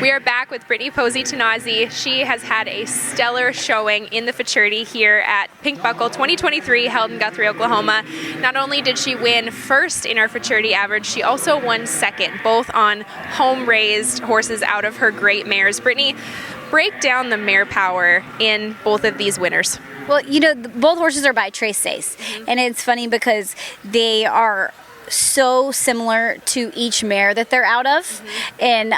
We are back with Brittany Pozzi Tonozzi. She has had a stellar showing in the Futurity here at Pink Buckle 2023, held in Guthrie, Oklahoma. Not only did she win first in our Futurity average, she also won second, both on home-raised horses out of her great mares. Brittany, break down the mare power in both of these winners. Well, you know, both horses are by Seis, and it's funny because they are so similar to each mare that they're out of, and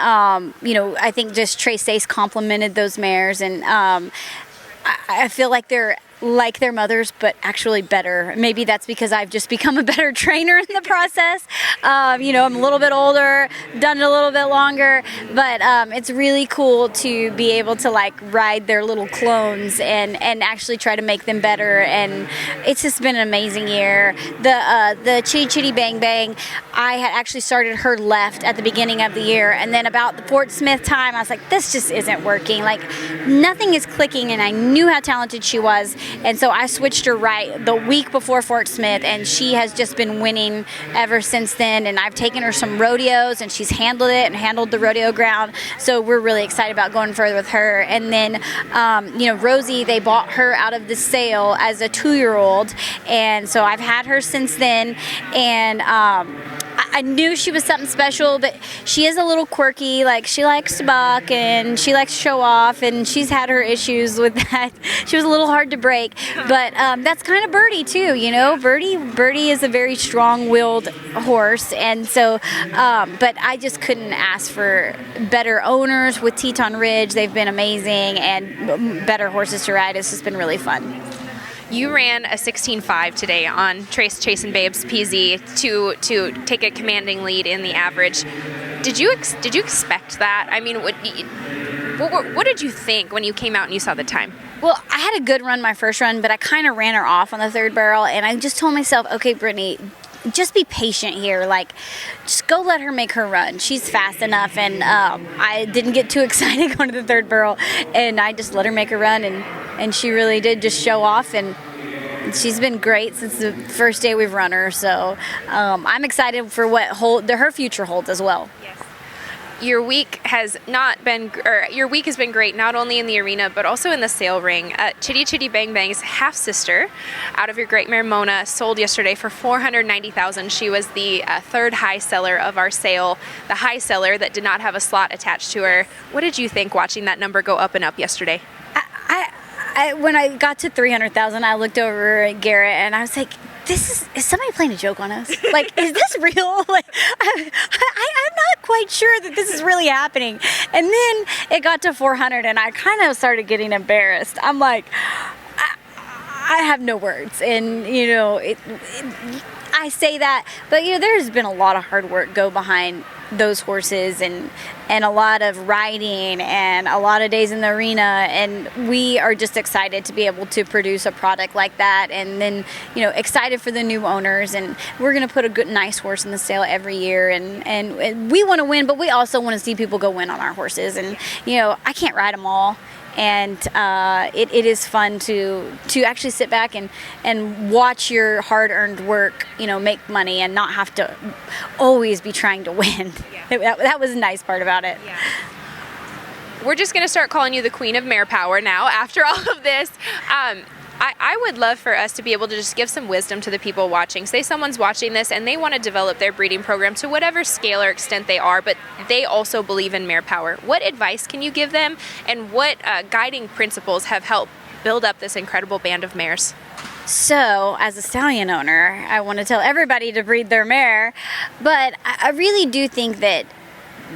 you know, I think just Seis complemented those mares, and I feel like they're like their mothers, but actually better. Maybe that's because I've just become a better trainer in the process. You know, I'm a little bit older, done it a little bit longer, but it's really cool to be able to like ride their little clones and actually try to make them better. And it's just been an amazing year. The Chitty Chitty Bang Bang, I had actually started her left at the beginning of the year, and then about the Fort Smith time, I was like, this just isn't working. Like, nothing is clicking, and I knew how talented she was. And so I switched her right the week before Fort Smith, and she has just been winning ever since then. And I've taken her some rodeos, and she's handled it and handled the rodeo ground. So we're really excited about going further with her. And then, you know, Rosie, they bought her out of the sale as a 2-year-old. And so I've had her since then. And I knew she was something special, but she is a little quirky. Like, she likes to buck and she likes to show off, and she's had her issues with that. She was a little hard to break, but that's kind of Birdie too, you know. Birdie is a very strong-willed horse, and so, but I just couldn't ask for better owners with Teton Ridge. They've been amazing, and better horses to ride. It's just been really fun. You ran a 16.5 today on Chasin Babes PZ to take a commanding lead in the average. Did you expect that? I mean, what did you think when you came out and you saw the time? Well, I had a good run my first run, but I kind of ran her off on the third barrel, and I just told myself, okay, Brittany, just be patient here. Like, just go let her make her run. She's fast enough. And I didn't get too excited going to the third barrel, and I just let her make her run, and she really did just show off, and she's been great since the first day we've run her. So I'm excited for what her future holds as well. Yes. Your week has been great, not only in the arena but also in the sale ring. Chitty Chitty Bang Bang's half sister, out of your great mare Mona, sold yesterday for $490,000. She was the third high seller of our sale, the high seller that did not have a slot attached to her. What did you think watching that number go up and up yesterday? When I got to 300,000, I looked over at Garrett and I was like, is somebody playing a joke on us? Like, is this real? Like, I'm not quite sure that this is really happening. And then it got to 400, and I kind of started getting embarrassed. I'm like, I have no words. And, you know, I say that, but, you know, there's been a lot of hard work go behind those horses, and a lot of riding and a lot of days in the arena, and we are just excited to be able to produce a product like that. And then, you know, excited for the new owners, and we're going to put a good nice horse in the sale every year, and we want to win, but we also want to see people go win on our horses. And, you know, I can't ride them all, and it is fun to actually sit back and watch your hard-earned work, you know, make money and not have to always be trying to win. Yeah. That was a nice part about it. Yeah. We're just going to start calling you the Queen of Mare Power now after all of this. I would love for us to be able to just give some wisdom to the people watching. Say someone's watching this and they want to develop their breeding program to whatever scale or extent they are, but they also believe in mare power. What advice can you give them, and what guiding principles have helped build up this incredible band of mares? So, as a stallion owner, I want to tell everybody to breed their mare, but I really do think that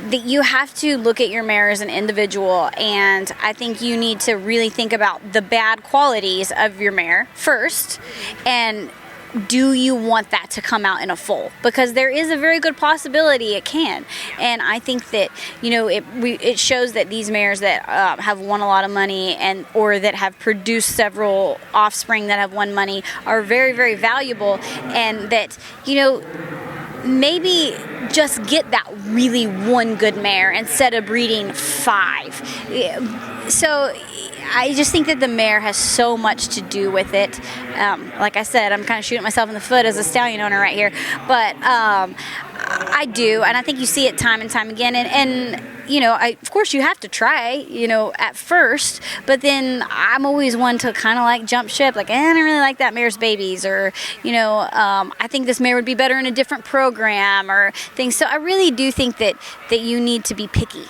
you have to look at your mare as an individual, and I think you need to really think about the bad qualities of your mare first, and do you want that to come out in a foal? Because there is a very good possibility it can. And I think that, you know, it shows that these mares that have won a lot of money or that have produced several offspring that have won money are very, very valuable, and that, you know, maybe just get that really one good mare instead of breeding 5. So I just think that the mare has so much to do with it. Like I said, I'm kind of shooting myself in the foot as a stallion owner right here, but I do, and I think you see it time and time again. And of course you have to try, at first, but then I'm always one to kind of like jump ship, like, I don't really like that mare's babies, or, I think this mare would be better in a different program or things. So I really do think that you need to be picky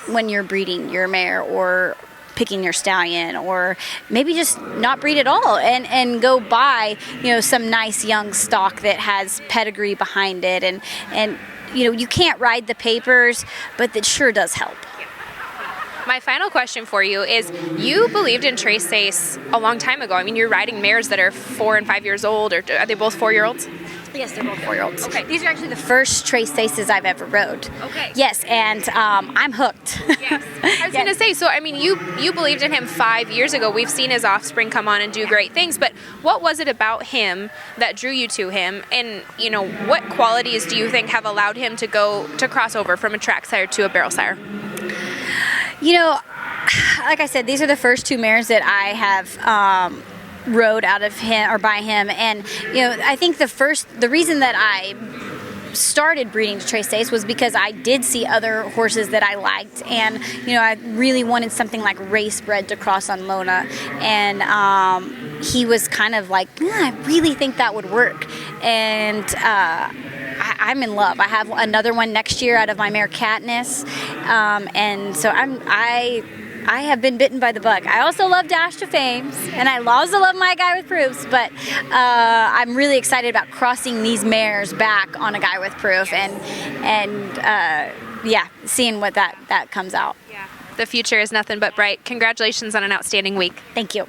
when you're breeding your mare or picking your stallion, or maybe just not breed at all and go buy, some nice young stock that has pedigree behind it. And you can't ride the papers, but that sure does help. My final question for you is, you believed in Trace Seis a long time ago. I mean, you're riding mares that are 4 and 5 years old, or are they both 4-year-olds? Yes, they're both 4-year-olds. Okay. These are actually the first Trace Seises I've ever rode. Okay. Yes, and I'm hooked. Yes. I was going to say, so I mean, you believed in him 5 years ago. We've seen his offspring come on and do great things, but what was it about him that drew you to him? And, what qualities do you think have allowed him to cross over from a track sire to a barrel sire? Like I said, these are the first 2 mares that I have rode out of him or by him, and I think the reason that I started breeding to Trace Seis was because I did see other horses that I liked, and I really wanted something like race bred to cross on Lona, and he was kind of like, I really think that would work, and I'm in love. I have another one next year out of my mare Katniss, and so I have been bitten by the bug. I also love Dash to Fames, and I also love my Guy with Proofs, but I'm really excited about crossing these mares back on a Guy with Proof, and seeing what that comes out. Yeah. The future is nothing but bright. Congratulations on an outstanding week. Thank you.